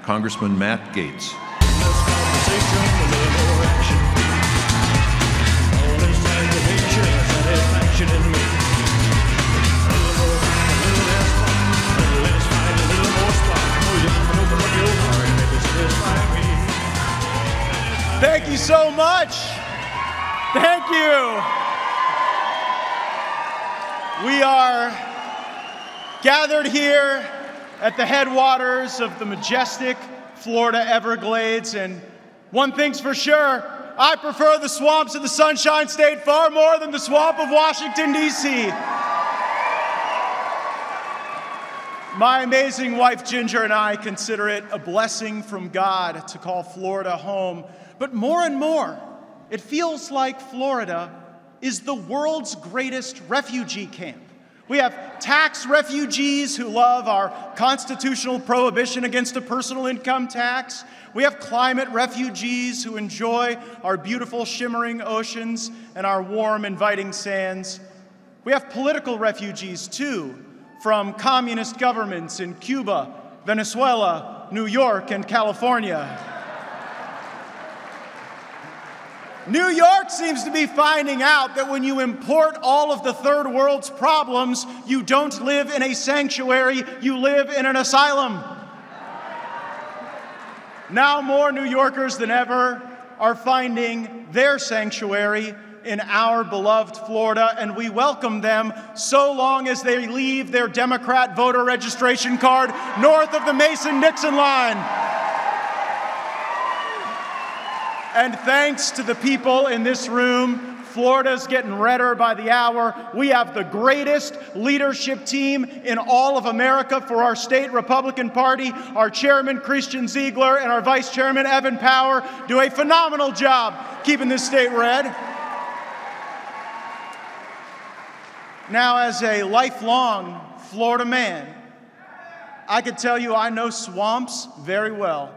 Congressman Matt Gaetz. Thank you so much. Thank you. We are gathered here at the headwaters of the majestic Florida Everglades, and one thing's for sure, I prefer the swamps of the Sunshine State far more than the swamp of Washington, D.C. My amazing wife, Ginger, and I consider it a blessing from God to call Florida home. But more and more, it feels like Florida is the world's greatest refugee camp. We have tax refugees who love our constitutional prohibition against a personal income tax. We have climate refugees who enjoy our beautiful shimmering oceans and our warm, inviting sands. We have political refugees, too, from communist governments in Cuba, Venezuela, New York, and California. New York seems to be finding out that when you import all of the third world's problems, you don't live in a sanctuary, you live in an asylum. Now more New Yorkers than ever are finding their sanctuary in our beloved Florida, and we welcome them so long as they leave their Democrat voter registration card north of the Mason-Dixon line. And thanks to the people in this room, Florida's getting redder by the hour. We have the greatest leadership team in all of America for our state Republican Party. Our chairman, Christian Ziegler, and our vice chairman, Evan Power, do a phenomenal job keeping this state red. Now, as a lifelong Florida man, I can tell you I know swamps very well.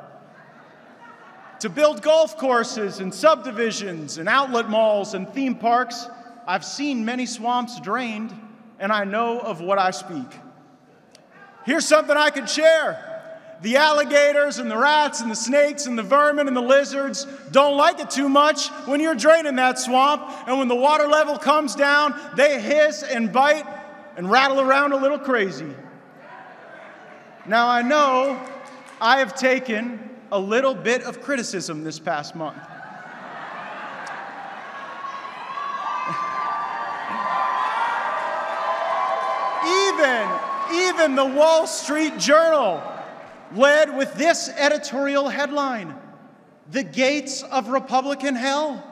To build golf courses and subdivisions and outlet malls and theme parks, I've seen many swamps drained, and I know of what I speak. Here's something I can share. The alligators and the rats and the snakes and the vermin and the lizards don't like it too much when you're draining that swamp, and when the water level comes down, they hiss and bite and rattle around a little crazy. Now, I know I have taken a little bit of criticism this past month. Even the Wall Street Journal led with this editorial headline: "The Gates of Republican Hell."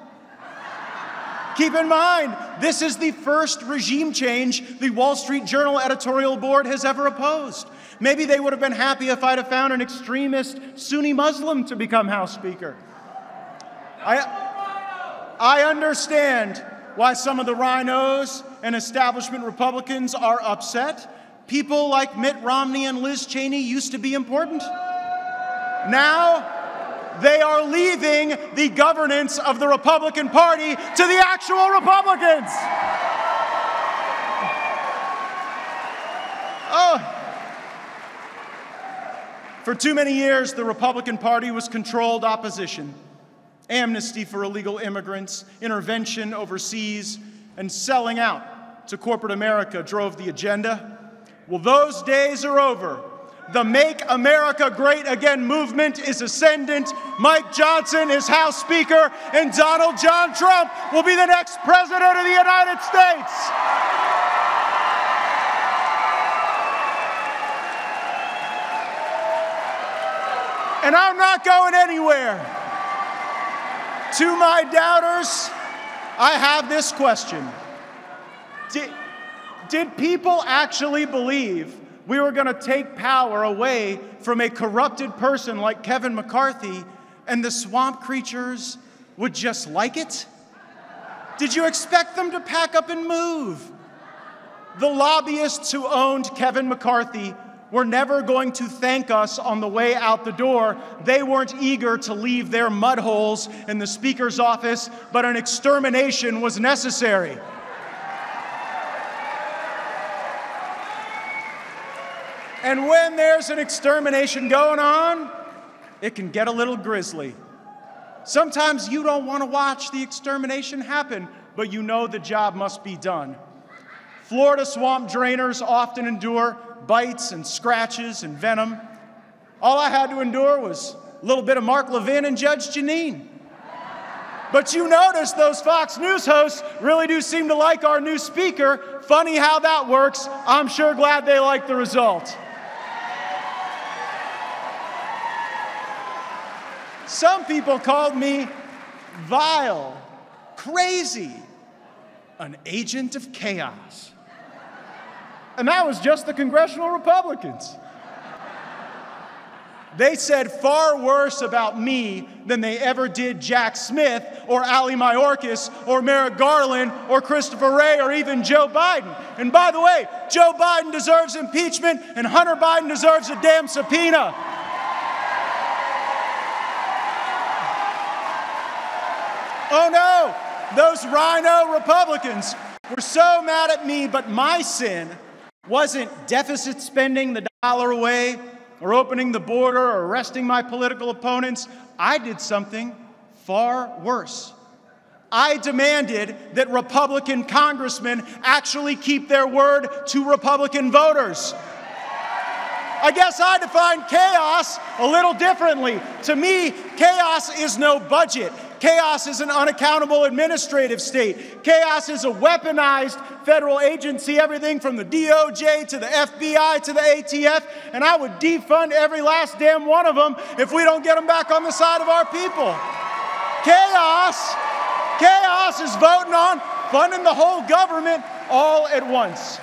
Keep in mind, this is the first regime change the Wall Street Journal editorial board has ever opposed. Maybe they would have been happy if I'd have found an extremist Sunni Muslim to become House Speaker. I understand why some of the rhinos and establishment Republicans are upset. People like Mitt Romney and Liz Cheney used to be important. Now, they are leaving the governance of the Republican Party to the actual Republicans. Oh. For too many years, the Republican Party was controlled opposition. Amnesty for illegal immigrants, intervention overseas, and selling out to corporate America drove the agenda. Well, those days are over. The Make America Great Again movement is ascendant. Mike Johnson is House Speaker, and Donald John Trump will be the next President of the United States. And I'm not going anywhere. To my doubters, I have this question. Did people actually believe we were going to take power away from a corrupted person like Kevin McCarthy, and the swamp creatures would just like it? Did you expect them to pack up and move? The lobbyists who owned Kevin McCarthy were never going to thank us on the way out the door. They weren't eager to leave their mud holes in the Speaker's office, but an extermination was necessary. And when there's an extermination going on, it can get a little grisly. Sometimes you don't want to watch the extermination happen, but you know the job must be done. Florida swamp drainers often endure bites and scratches and venom. All I had to endure was a little bit of Mark Levin and Judge Jeanine. But you notice those Fox News hosts really do seem to like our new speaker. Funny how that works. I'm sure glad they like the result. Some people called me vile, crazy, an agent of chaos. And that was just the congressional Republicans. They said far worse about me than they ever did Jack Smith or Ali Mayorkas or Merrick Garland or Christopher Wray or even Joe Biden. And by the way, Joe Biden deserves impeachment and Hunter Biden deserves a damn subpoena. Oh no, those rhino Republicans were so mad at me, but my sin wasn't deficit spending the dollar away or opening the border or arresting my political opponents. I did something far worse. I demanded that Republican congressmen actually keep their word to Republican voters. I guess I define chaos a little differently. To me, chaos is no budget. Chaos is an unaccountable administrative state. Chaos is a weaponized federal agency, everything from the DOJ to the FBI to the ATF, and I would defund every last damn one of them if we don't get them back on the side of our people. Chaos is voting on funding the whole government all at once.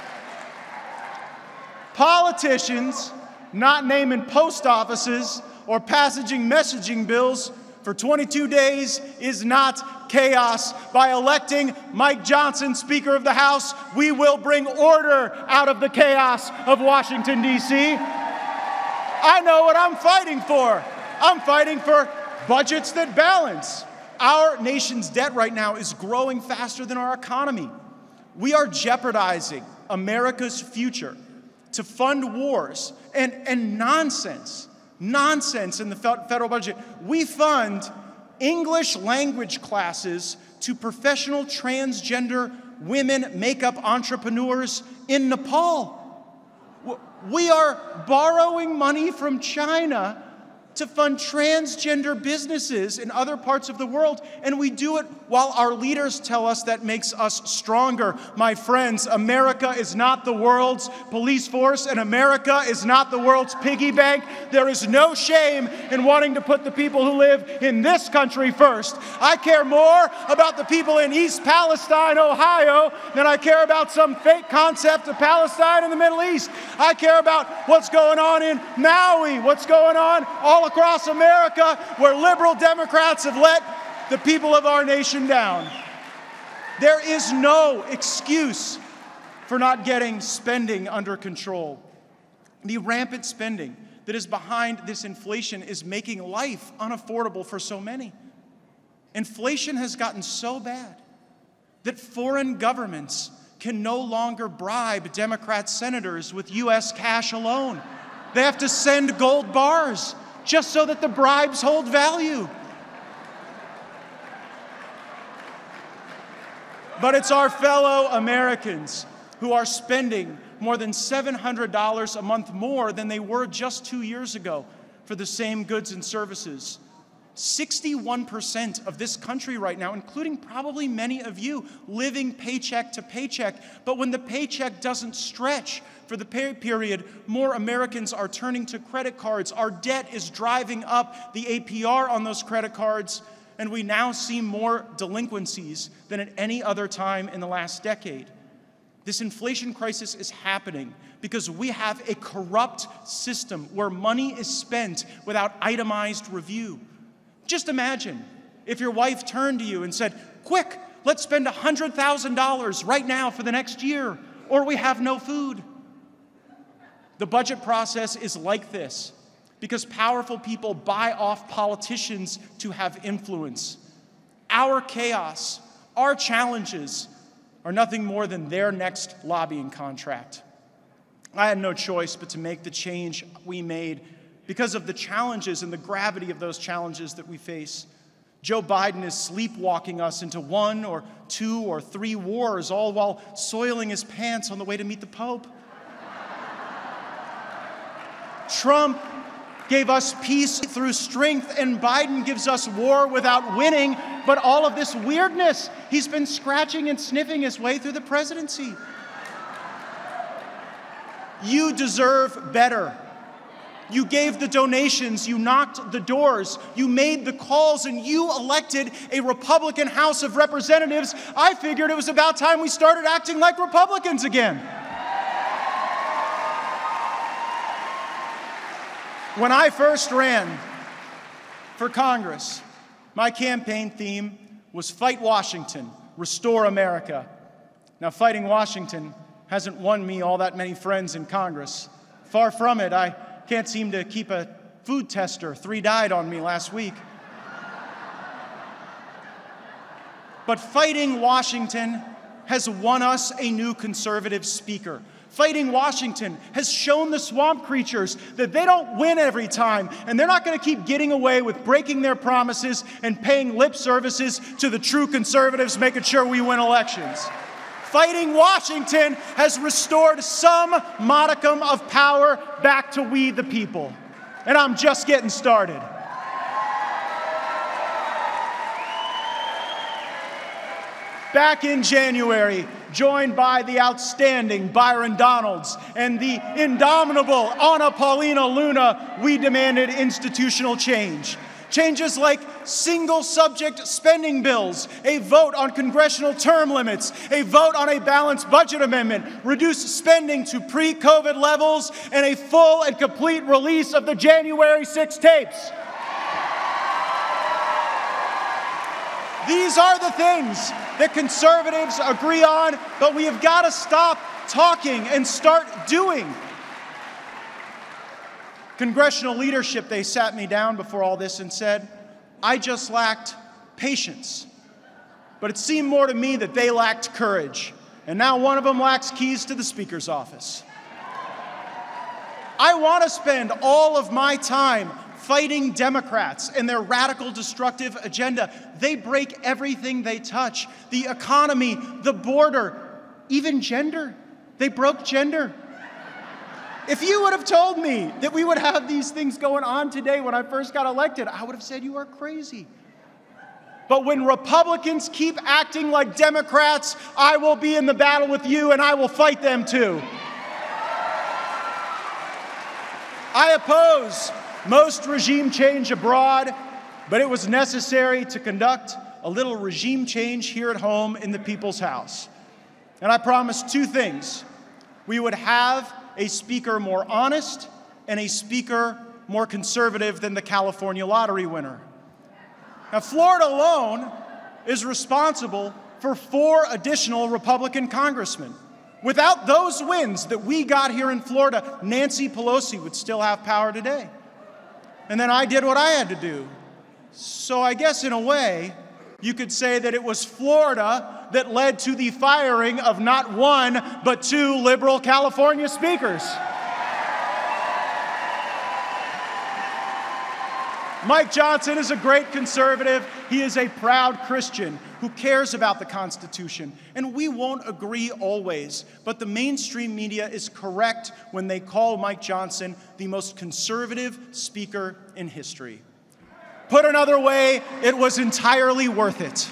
Politicians not naming post offices or passaging messaging bills for 22 days is not chaos. By electing Mike Johnson Speaker of the House, we will bring order out of the chaos of Washington, D.C. I know what I'm fighting for. I'm fighting for budgets that balance. Our nation's debt right now is growing faster than our economy. We are jeopardizing America's future to fund wars and nonsense in the federal budget. We fund English language classes to professional transgender women makeup entrepreneurs in Nepal. We are borrowing money from China to fund transgender businesses in other parts of the world, and we do it while our leaders tell us that makes us stronger. My friends, America is not the world's police force, and America is not the world's piggy bank. There is no shame in wanting to put the people who live in this country first. I care more about the people in East Palestine, Ohio, than I care about some fake concept of Palestine in the Middle East. I care about what's going on in Maui, what's going on all across America, where liberal Democrats have let the people of our nation down. There is no excuse for not getting spending under control. The rampant spending that is behind this inflation is making life unaffordable for so many. Inflation has gotten so bad that foreign governments can no longer bribe Democrat senators with U.S. cash alone. They have to send gold bars just so that the bribes hold value. But it's our fellow Americans who are spending more than $700 a month more than they were just 2 years ago for the same goods and services. 61% of this country right now, including probably many of you, living paycheck to paycheck. But when the paycheck doesn't stretch for the pay period, more Americans are turning to credit cards. Our debt is driving up the APR on those credit cards, and we now see more delinquencies than at any other time in the last decade. This inflation crisis is happening because we have a corrupt system where money is spent without itemized review. Just imagine if your wife turned to you and said, "Quick, let's spend $100,000 right now for the next year, or we have no food." The budget process is like this because powerful people buy off politicians to have influence. Our chaos, our challenges are nothing more than their next lobbying contract. I had no choice but to make the change we made because of the challenges and the gravity of those challenges that we face. Joe Biden is sleepwalking us into 1 or 2 or 3 wars, all while soiling his pants on the way to meet the Pope. Trump gave us peace through strength, and Biden gives us war without winning. But all of this weirdness, he's been scratching and sniffing his way through the presidency. You deserve better. You gave the donations, you knocked the doors, you made the calls, and you elected a Republican House of Representatives. I figured it was about time we started acting like Republicans again. When I first ran for Congress, my campaign theme was Fight Washington, Restore America. Now, fighting Washington hasn't won me all that many friends in Congress. Far from it. I can't seem to keep a food tester. 3 died on me last week. But fighting Washington has won us a new conservative speaker. Fighting Washington has shown the swamp creatures that they don't win every time, and they're not going to keep getting away with breaking their promises and paying lip services to the true conservatives, making sure we win elections. Fighting Washington has restored some modicum of power back to we the people. And I'm just getting started. Back in January, joined by the outstanding Byron Donalds and the indomitable Anna Paulina Luna, we demanded institutional change. Changes like single-subject spending bills, a vote on congressional term limits, a vote on a balanced budget amendment, reduced spending to pre-COVID levels, and a full and complete release of the January 6 tapes. These are the things that conservatives agree on, but we have got to stop talking and start doing. Congressional leadership, they sat me down before all this and said, I just lacked patience. But it seemed more to me that they lacked courage. And now one of them lacks keys to the Speaker's office. I want to spend all of my time fighting Democrats and their radical destructive agenda. They break everything they touch. The economy, the border, even gender. They broke gender. If you would have told me that we would have these things going on today when I first got elected, I would have said you are crazy. But when Republicans keep acting like Democrats, I will be in the battle with you and I will fight them too. I oppose most regime change abroad, but it was necessary to conduct a little regime change here at home in the People's House. And I promised 2 things. We would have a speaker more honest and a speaker more conservative than the California lottery winner. Now, Florida alone is responsible for 4 additional Republican congressmen. Without those wins that we got here in Florida, Nancy Pelosi would still have power today. And then I did what I had to do. So I guess in a way, you could say that it was Florida that led to the firing of not 1, but 2 liberal California speakers. Mike Johnson is a great conservative. He is a proud Christian who cares about the Constitution. And we won't agree always, but the mainstream media is correct when they call Mike Johnson the most conservative speaker in history. Put another way, it was entirely worth it.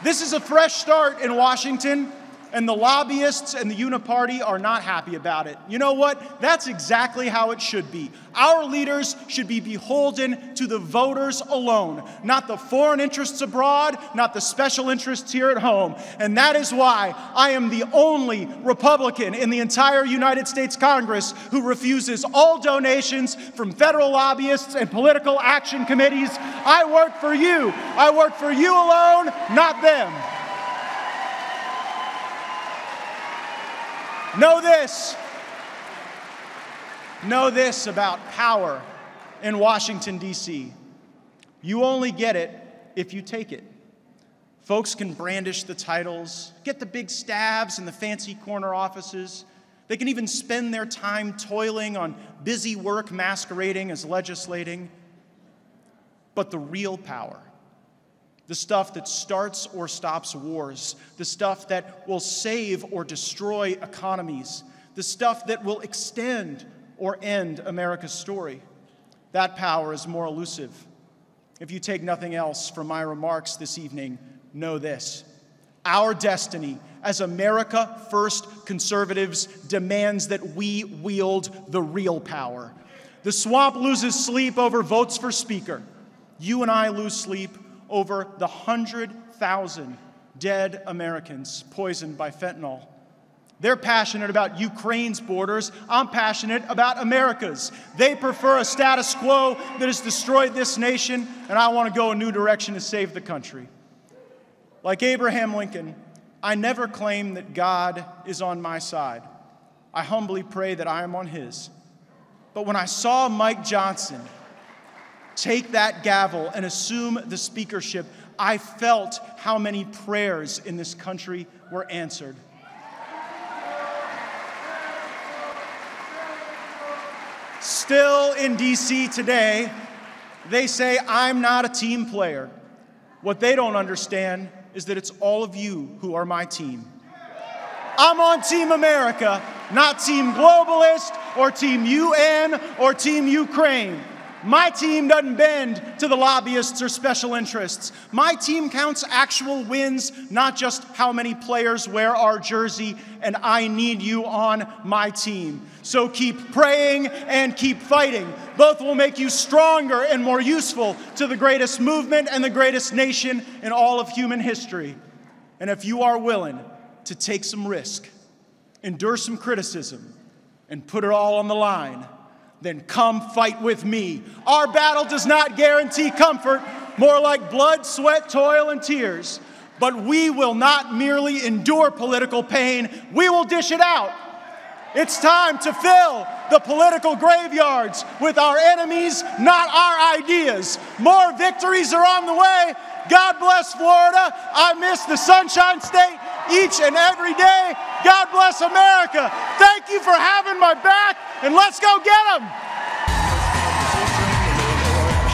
This is a fresh start in Washington, and the lobbyists and the Uniparty are not happy about it. You know what? That's exactly how it should be. Our leaders should be beholden to the voters alone, not the foreign interests abroad, not the special interests here at home. And that is why I am the only Republican in the entire United States Congress who refuses all donations from federal lobbyists and political action committees. I work for you. I work for you alone, not them. Know this about power in Washington, D.C. You only get it if you take it. Folks can brandish the titles, get the big stabs in the fancy corner offices, They can even spend their time toiling on busy work masquerading as legislating. But the real power, the stuff that starts or stops wars, the stuff that will save or destroy economies, the stuff that will extend or end America's story, that power is more elusive. If you take nothing else from my remarks this evening, know this: our destiny as America First conservatives demands that we wield the real power. The swamp loses sleep over votes for speaker. You and I lose sleep over the 100,000 dead Americans poisoned by fentanyl. They're passionate about Ukraine's borders. I'm passionate about America's. They prefer a status quo that has destroyed this nation, and I want to go a new direction to save the country. Like Abraham Lincoln, I never claim that God is on my side. I humbly pray that I am on his. But when I saw Mike Johnson take that gavel and assume the speakership, I felt how many prayers in this country were answered. Still in D.C. today, they say I'm not a team player. What they don't understand is that it's all of you who are my team. I'm on Team America, not Team Globalist or Team UN or Team Ukraine. My team doesn't bend to the lobbyists or special interests. My team counts actual wins, not just how many players wear our jersey, and I need you on my team. So keep praying and keep fighting. Both will make you stronger and more useful to the greatest movement and the greatest nation in all of human history. And if you are willing to take some risk, endure some criticism, and put it all on the line, then come fight with me. Our battle does not guarantee comfort, more like blood, sweat, toil, and tears. But we will not merely endure political pain, we will dish it out. It's time to fill the political graveyards with our enemies, not our ideas. More victories are on the way. God bless Florida. I miss the Sunshine State each and every day. God bless America. Thank you for having my back, and let's go get them.